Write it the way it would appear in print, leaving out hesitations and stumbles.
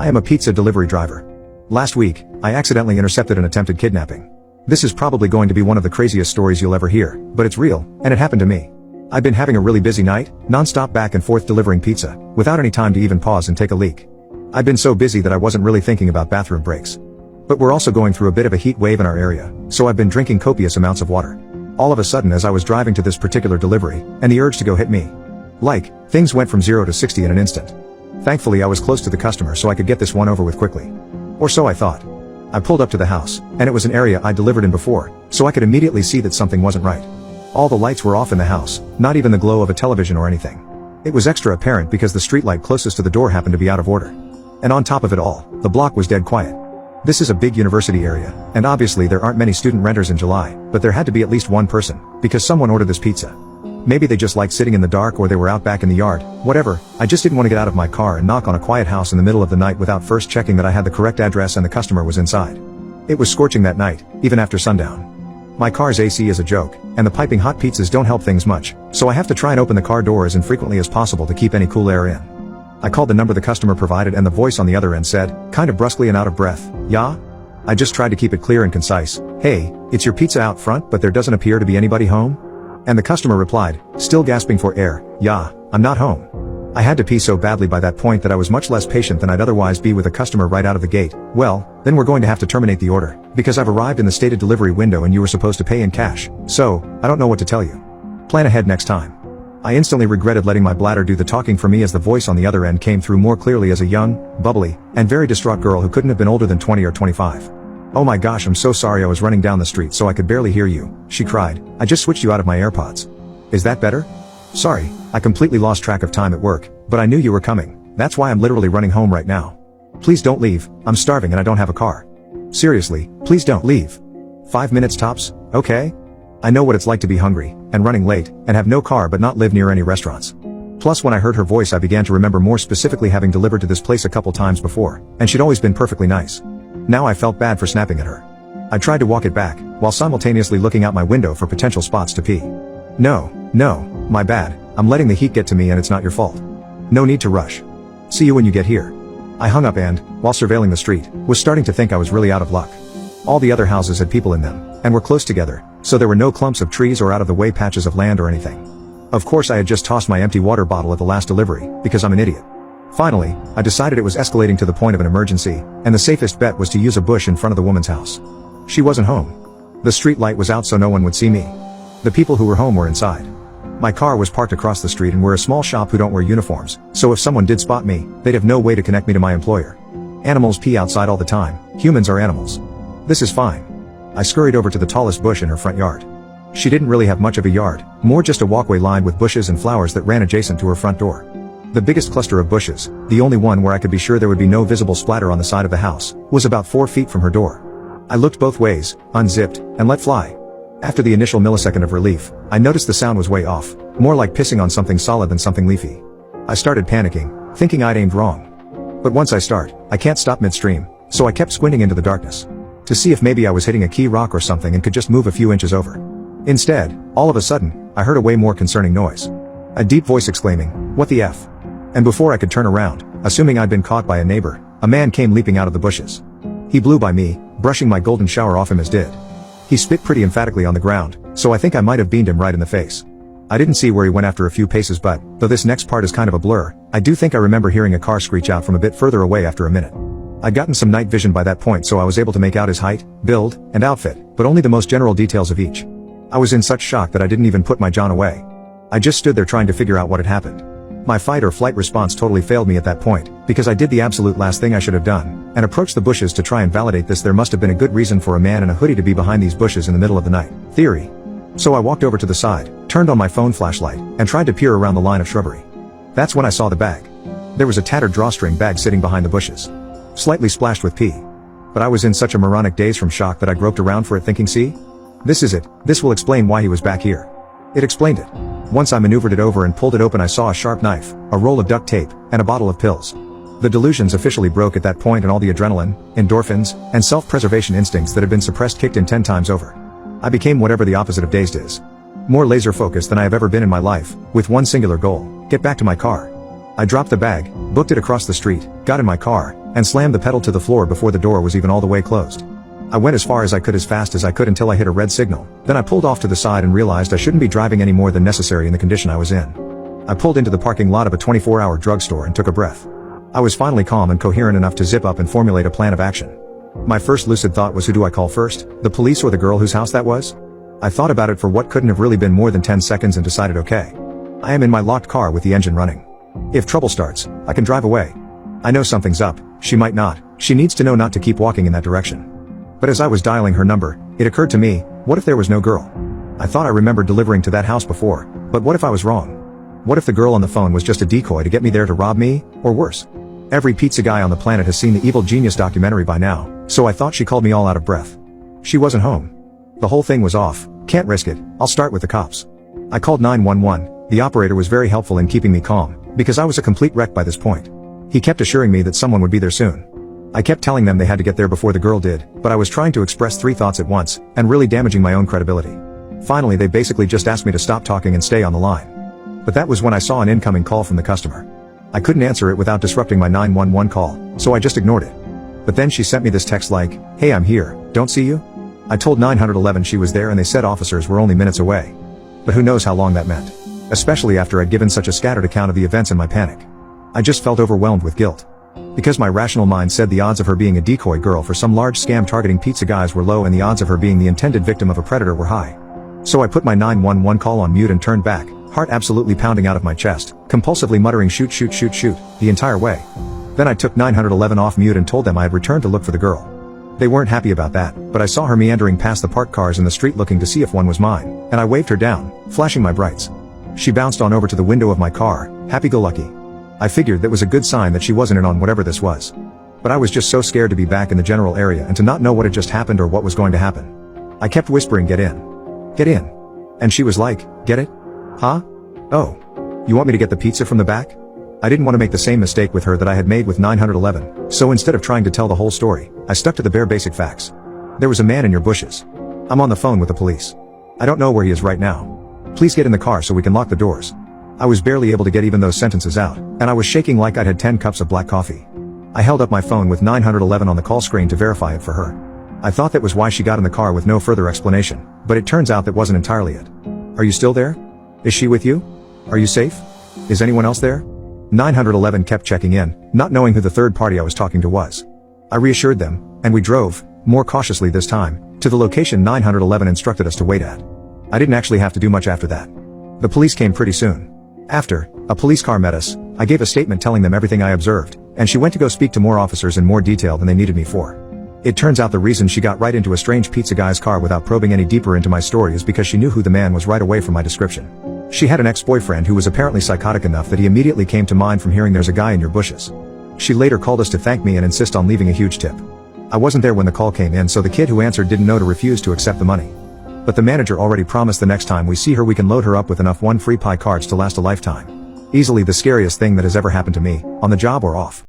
I am a pizza delivery driver. Last week, I accidentally intercepted an attempted kidnapping. This is probably going to be one of the craziest stories you'll ever hear, but it's real, and it happened to me. I've been having a really busy night, non-stop back and forth delivering pizza, without any time to even pause and take a leak. I've been so busy that I wasn't really thinking about bathroom breaks. But we're also going through a bit of a heat wave in our area, so I've been drinking copious amounts of water. All of a sudden as I was driving to this particular delivery, and the urge to go hit me. Things went from 0 to 60 in an instant. Thankfully I was close to the customer so I could get this one over with quickly. Or so I thought. I pulled up to the house, and it was an area I'd delivered in before, so I could immediately see that something wasn't right. All the lights were off in the house, not even the glow of a television or anything. It was extra apparent because the streetlight closest to the door happened to be out of order. And on top of it all, the block was dead quiet. This is a big university area, and obviously there aren't many student renters in July, but there had to be at least one person, because someone ordered this pizza. Maybe they just liked sitting in the dark or they were out back in the yard, whatever. I just didn't want to get out of my car and knock on a quiet house in the middle of the night without first checking that I had the correct address and the customer was inside. It was scorching that night, even after sundown. My car's AC is a joke, and the piping hot pizzas don't help things much, so I have to try and open the car door as infrequently as possible to keep any cool air in. I called the number the customer provided and the voice on the other end said, kind of brusquely and out of breath, "Yeah?" I just tried to keep it clear and concise, "Hey, it's your pizza out front but there doesn't appear to be anybody home?" And the customer replied, still gasping for air, "Yeah, I'm not home." I had to pee so badly by that point that I was much less patient than I'd otherwise be with a customer right out of the gate. "Well, then we're going to have to terminate the order, because I've arrived in the stated delivery window and you were supposed to pay in cash, so, I don't know what to tell you. Plan ahead next time." I instantly regretted letting my bladder do the talking for me as the voice on the other end came through more clearly as a young, bubbly, and very distraught girl who couldn't have been older than 20 or 25. "Oh my gosh, I'm so sorry, I was running down the street so I could barely hear you," she cried. "I just switched you out of my AirPods. Is that better? Sorry, I completely lost track of time at work, but I knew you were coming. That's why I'm literally running home right now. Please don't leave, I'm starving and I don't have a car. Seriously, please don't leave. 5 minutes tops, okay? I know what it's like to be hungry, and running late, and have no car but not live near any restaurants." Plus when I heard her voice I began to remember more specifically having delivered to this place a couple times before, and she'd always been perfectly nice. Now I felt bad for snapping at her. I tried to walk it back, while simultaneously looking out my window for potential spots to pee. No, my bad, I'm letting the heat get to me and it's not your fault. No need to rush. See you when you get here. I hung up and, while surveilling the street, was starting to think I was really out of luck. All the other houses had people in them, and were close together, so there were no clumps of trees or out-of-the-way patches of land or anything. Of course I had just tossed my empty water bottle at the last delivery, because I'm an idiot. Finally, I decided it was escalating to the point of an emergency, and the safest bet was to use a bush in front of the woman's house. She wasn't home. The street light was out so no one would see me. The people who were home were inside. My car was parked across the street and we're a small shop who don't wear uniforms, so if someone did spot me, they'd have no way to connect me to my employer. Animals pee outside all the time, humans are animals. This is fine. I scurried over to the tallest bush in her front yard. She didn't really have much of a yard, more just a walkway lined with bushes and flowers that ran adjacent to her front door. The biggest cluster of bushes, the only one where I could be sure there would be no visible splatter on the side of the house, was about 4 feet from her door. I looked both ways, unzipped, and let fly. After the initial millisecond of relief, I noticed the sound was way off, more like pissing on something solid than something leafy. I started panicking, thinking I'd aimed wrong. But once I start, I can't stop midstream, so I kept squinting into the darkness. To see if maybe I was hitting a key rock or something and could just move a few inches over. Instead, all of a sudden, I heard a way more concerning noise. A deep voice exclaiming, "What the F?" And before I could turn around, assuming I'd been caught by a neighbor, a man came leaping out of the bushes. He blew by me, brushing my golden shower off him as did. He spit pretty emphatically on the ground, so I think I might have beamed him right in the face. I didn't see where he went after a few paces but, though this next part is kind of a blur, I do think I remember hearing a car screech out from a bit further away after a minute. I'd gotten some night vision by that point so I was able to make out his height, build, and outfit, but only the most general details of each. I was in such shock that I didn't even put my John away. I just stood there trying to figure out what had happened. My fight or flight response totally failed me at that point, because I did the absolute last thing I should have done, and approached the bushes to try and validate this. There must have been a good reason for a man in a hoodie to be behind these bushes in the middle of the night. Theory. So I walked over to the side, turned on my phone flashlight, and tried to peer around the line of shrubbery. That's when I saw the bag. There was a tattered drawstring bag sitting behind the bushes. Slightly splashed with pee. But I was in such a moronic daze from shock that I groped around for it thinking, see? This is it, this will explain why he was back here. It explained it. Once I maneuvered it over and pulled it open I saw a sharp knife, a roll of duct tape, and a bottle of pills. The delusions officially broke at that point and all the adrenaline, endorphins, and self-preservation instincts that had been suppressed kicked in 10 times over. I became whatever the opposite of dazed is. More laser-focused than I have ever been in my life, with one singular goal, get back to my car. I dropped the bag, booked it across the street, got in my car, and slammed the pedal to the floor before the door was even all the way closed. I went as far as I could as fast as I could until I hit a red signal, then I pulled off to the side and realized I shouldn't be driving any more than necessary in the condition I was in. I pulled into the parking lot of a 24-hour drugstore and took a breath. I was finally calm and coherent enough to zip up and formulate a plan of action. My first lucid thought was, who do I call first, the police or the girl whose house that was? I thought about it for what couldn't have really been more than 10 seconds and decided, okay. I am in my locked car with the engine running. If trouble starts, I can drive away. I know something's up, she might not, she needs to know not to keep walking in that direction. But as I was dialing her number, it occurred to me, what if there was no girl? I thought I remembered delivering to that house before, but what if I was wrong? What if the girl on the phone was just a decoy to get me there to rob me, or worse? Every pizza guy on the planet has seen the Evil Genius documentary by now, so I thought she called me all out of breath. She wasn't home. The whole thing was off, can't risk it, I'll start with the cops. I called 911, the operator was very helpful in keeping me calm, because I was a complete wreck by this point. He kept assuring me that someone would be there soon. I kept telling them they had to get there before the girl did, but I was trying to express 3 thoughts at once, and really damaging my own credibility. Finally they basically just asked me to stop talking and stay on the line. But that was when I saw an incoming call from the customer. I couldn't answer it without disrupting my 911 call, so I just ignored it. But then she sent me this text like, "Hey, I'm here, don't see you?" I told 911 she was there and they said officers were only minutes away. But who knows how long that meant. Especially after I'd given such a scattered account of the events in my panic. I just felt overwhelmed with guilt. Because my rational mind said the odds of her being a decoy girl for some large scam targeting pizza guys were low and the odds of her being the intended victim of a predator were high. So I put my 911 call on mute and turned back, heart absolutely pounding out of my chest, compulsively muttering shoot shoot shoot shoot, the entire way. Then I took 911 off mute and told them I had returned to look for the girl. They weren't happy about that, but I saw her meandering past the parked cars in the street looking to see if one was mine, and I waved her down, flashing my brights. She bounced on over to the window of my car, happy-go-lucky. I figured that was a good sign that she wasn't in on whatever this was. But I was just so scared to be back in the general area and to not know what had just happened or what was going to happen. I kept whispering, "Get in. Get in." And she was like, "Get it? Huh? Oh. You want me to get the pizza from the back?" I didn't want to make the same mistake with her that I had made with 911, so instead of trying to tell the whole story, I stuck to the bare basic facts. There was a man in your bushes. I'm on the phone with the police. I don't know where he is right now. Please get in the car so we can lock the doors. I was barely able to get even those sentences out, and I was shaking like I'd had 10 cups of black coffee. I held up my phone with 911 on the call screen to verify it for her. I thought that was why she got in the car with no further explanation, but it turns out that wasn't entirely it. "Are you still there? Is she with you? Are you safe? Is anyone else there?" 911 kept checking in, not knowing who the third party I was talking to was. I reassured them, and we drove, more cautiously this time, to the location 911 instructed us to wait at. I didn't actually have to do much after that. The police came pretty soon. After, a police car met us, I gave a statement telling them everything I observed, and she went to go speak to more officers in more detail than they needed me for. It turns out the reason she got right into a strange pizza guy's car without probing any deeper into my story is because she knew who the man was right away from my description. She had an ex-boyfriend who was apparently psychotic enough that he immediately came to mind from hearing "There's a guy in your bushes." She later called us to thank me and insist on leaving a huge tip. I wasn't there when the call came in, so the kid who answered didn't know to refuse to accept the money. But the manager already promised the next time we see her we can load her up with enough one free pie cards to last a lifetime. Easily the scariest thing that has ever happened to me, on the job or off.